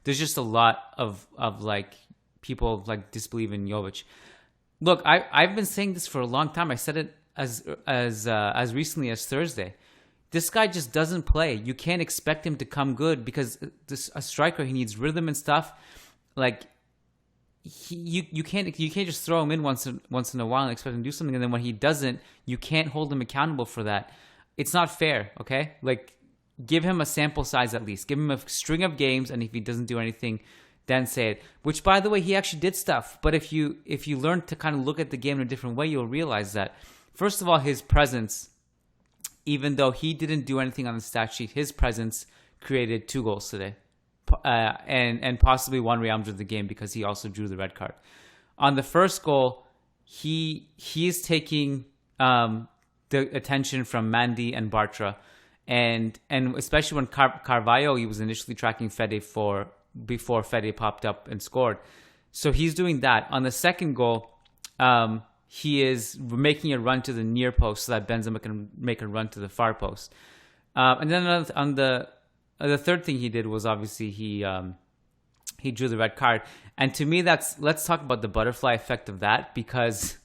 there's just a lot of like people like disbelieve in Jovic. Look, I've been saying this for a long time. I said it as recently as Thursday. This guy just doesn't play. You can't expect him to come good because a striker, he needs rhythm and stuff. Like you can't just throw him in once in a while and expect him to do something, and then when he doesn't, you can't hold him accountable for that. It's not fair. Okay, like give him a sample size at least. Give him a string of games, and if he doesn't do anything, then say it. Which, by the way, he actually did stuff. But if you learn to kind of look at the game in a different way, you'll realize that first of all, his presence, even though he didn't do anything on the stat sheet, his presence created 2 goals today. And possibly won Real Madrid the game because he also drew the red card. On the first goal, he is taking the attention from Mandy and Bartra, and especially when Carvalho, he was initially tracking Fede before Fede popped up and scored. So he's doing that. On the second goal, he is making a run to the near post so that Benzema can make a run to the far post. And then on the third thing he did was obviously he drew the red card. And to me, let's talk about the butterfly effect of that, because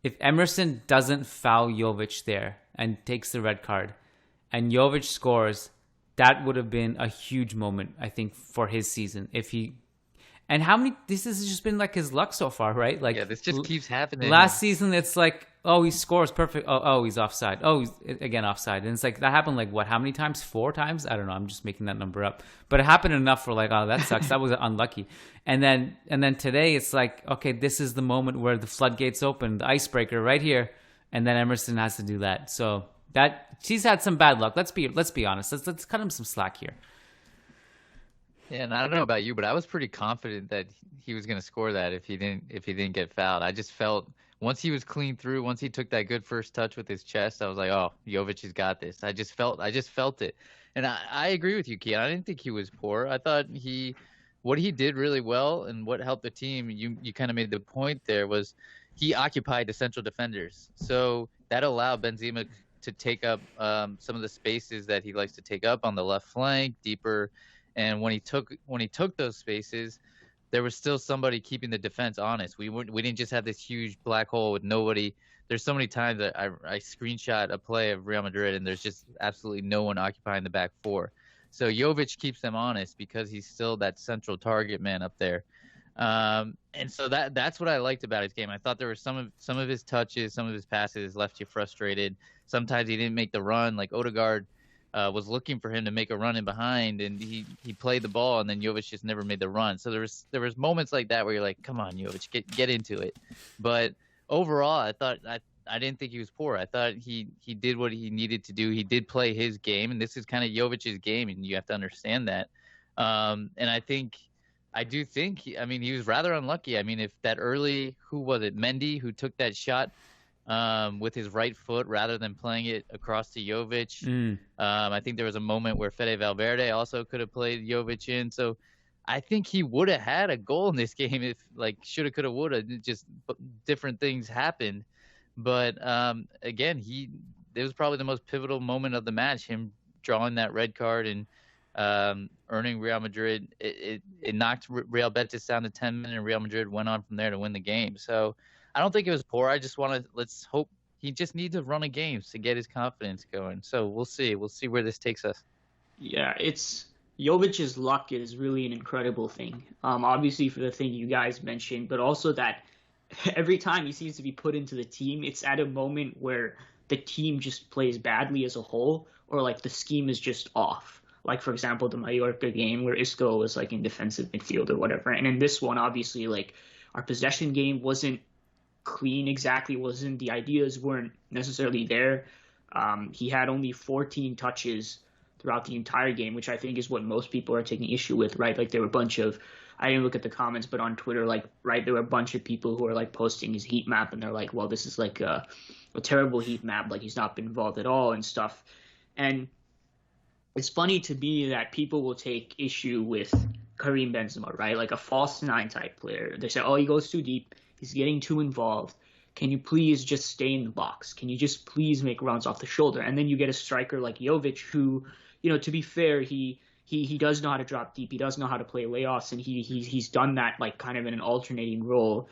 if Emerson doesn't foul Jovic there and takes the red card and Jovic scores, that would have been a huge moment, I think, for his season. And how many? This has just been like his luck so far, right? Like, Yeah, this just keeps happening. Last season, it's like, oh, he scores perfect. Oh, he's offside. Oh, he's again offside. And it's like that happened like what? How many times? 4 times? I don't know. I'm just making that number up. But it happened enough for like, oh, that sucks. That was unlucky. And then today, it's like, okay, this is the moment where the floodgates open, the icebreaker right here, and then Emerson has to do that. So she's had some bad luck. Let's be honest. Let's cut him some slack here. Yeah, and I don't know about you, but I was pretty confident that he was going to score that if he didn't get fouled. I just felt once he was clean through, once he took that good first touch with his chest, I was like, oh, Jovic has got this. I just felt it. And I agree with you, Kiyan. I didn't think he was poor. I thought what he did really well and what helped the team, you kind of made the point there, was he occupied the central defenders. So that allowed Benzema to take up some of the spaces that he likes to take up on the left flank, deeper. And when he took those spaces, there was still somebody keeping the defense honest. We didn't just have this huge black hole with nobody. There's so many times that I screenshot a play of Real Madrid and there's just absolutely no one occupying the back 4. So Jovic keeps them honest because he's still that central target man up there. And so that's what I liked about his game. I thought there were some of his touches, some of his passes left you frustrated. Sometimes he didn't make the run, like Odegaard was looking for him to make a run in behind, and he played the ball, and then Jovic just never made the run. So there was moments like that where you're like, come on, Jovic, get into it. But overall, I didn't think he was poor. I thought he did what he needed to do. He did play his game, and this is kind of Jovic's game, and you have to understand that. And I do think, he was rather unlucky. I mean, if that early, who was it, Mendy, who took that shot with his right foot rather than playing it across to Jovic. I think there was a moment where Fede Valverde also could have played Jovic in. So I think he would have had a goal in this game if, like, shoulda, coulda, woulda. Just different things happened. But again, it was probably the most pivotal moment of the match, him drawing that red card and earning Real Madrid. It knocked Real Betis down to 10 men, and Real Madrid went on from there to win the game. So I don't think it was poor. I just let's hope he just needs to run a games to get his confidence going. So we'll see. We'll see where this takes us. Yeah, it's Jovic's luck is really an incredible thing. Obviously for the thing you guys mentioned, but also that every time he seems to be put into the team, it's at a moment where the team just plays badly as a whole, or like the scheme is just off. Like, for example, the Mallorca game where Isco was like in defensive midfield or whatever. And in this one, obviously, like, our possession game wasn't clean exactly, the ideas weren't necessarily there. He had only 14 touches throughout the entire game, which I think is what most people are taking issue with, right? Like, there were a bunch of, I didn't look at the comments, but on Twitter, like, right, there were a bunch of people who are like posting his heat map, and they're like, well, this is like a terrible heat map, like he's not been involved at all and stuff. And it's funny to me that people will take issue with Karim Benzema, right? Like a false 9 type player. They say, oh, he goes too deep. He's getting too involved. Can you please just stay in the box? Can you just please make runs off the shoulder? And then you get a striker like Jovic who, to be fair, he he does know how to drop deep. He does know how to play layoffs, and he's done that like kind of in an alternating role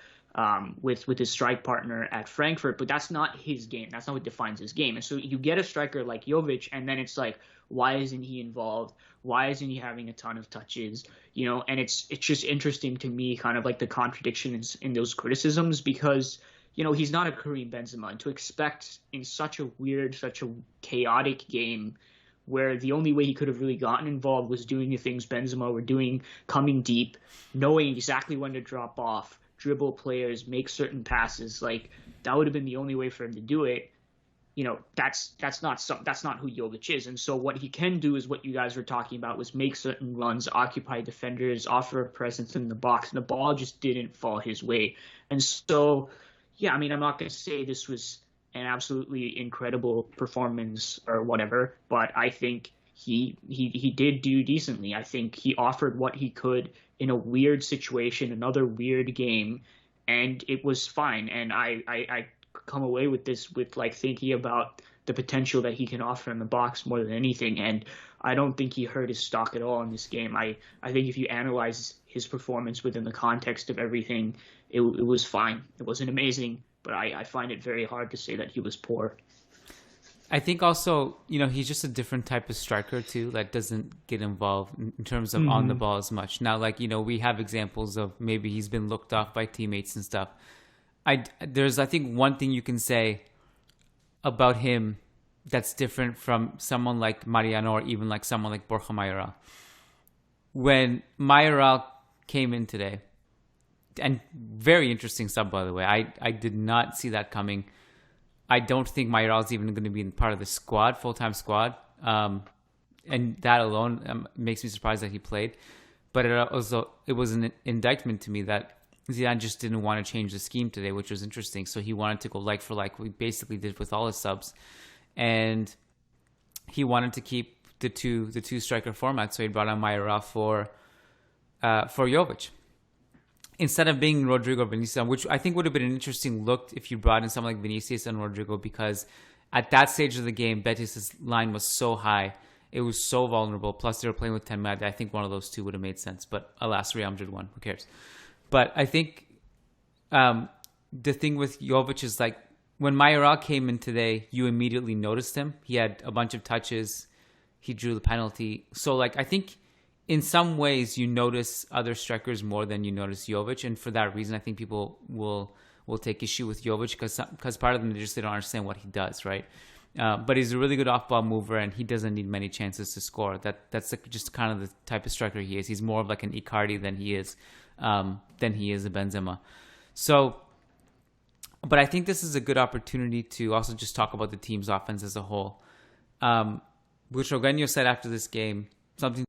with his strike partner at Frankfurt. But that's not his game. That's not what defines his game. And so you get a striker like Jovic, and then it's like, why isn't he involved? Why isn't he having a ton of touches? You know, and it's just interesting to me, kind of like the contradictions in those criticisms, because you know, he's not a Karim Benzema, and to expect in such a weird, such a chaotic game where the only way he could have really gotten involved was doing the things Benzema were doing, coming deep, knowing exactly when to drop off, dribble players, make certain passes, like that would have been the only way for him to do it. You know, that's not who Jovic is. And so what he can do is what you guys were talking about, was make certain runs, occupy defenders, offer a presence in the box, and the ball just didn't fall his way. And so, yeah, I mean, I'm not going to say this was an absolutely incredible performance or whatever, but I think he did do decently. I think he offered what he could in a weird situation, another weird game, and it was fine. And I come away with this with like thinking about the potential that he can offer in the box more than anything. And I don't think he hurt his stock at all in this game. I think if you analyze his performance within the context of everything, it was fine. It wasn't amazing, but I find it very hard to say that he was poor. I think also, you know, he's just a different type of striker too, that doesn't get involved in terms of on the ball as much. Now, like, you know, we have examples of maybe he's been looked off by teammates and stuff. There's, I think, one thing you can say about him that's different from someone like Mariano or even like someone like Borja Mayoral. When Mayoral came in today, and very interesting sub, by the way, I did not see that coming. I don't think Mayoral's even going to be part of the squad, full-time squad. And that alone makes me surprised that he played. But it was an indictment to me that Zidane just didn't want to change the scheme today, which was interesting. So he wanted to go like for like, we basically did with all his subs. And he wanted to keep the two striker format. So he brought on Mayoral for Jovic, instead of being Rodrigo Vinicius, which I think would have been an interesting look if you brought in someone like Vinicius and Rodrigo, because at that stage of the game, Betis' line was so high. It was so vulnerable. Plus, they were playing with 10 men. I think one of those two would have made sense. But alas, Real Madrid won. Who cares? But I think the thing with Jovic is, like, when Mayoral came in today, you immediately noticed him. He had a bunch of touches. He drew the penalty. So, like, I think in some ways you notice other strikers more than you notice Jovic. And for that reason, I think people will take issue with Jovic because part of them, they don't understand what he does, right? But he's a really good off-ball mover, and he doesn't need many chances to score. That's like just kind of the type of striker he is. He's more of like an Icardi than he is a Benzema. So, but I think this is a good opportunity to also just talk about the team's offense as a whole. Which Eugenio said after this game, something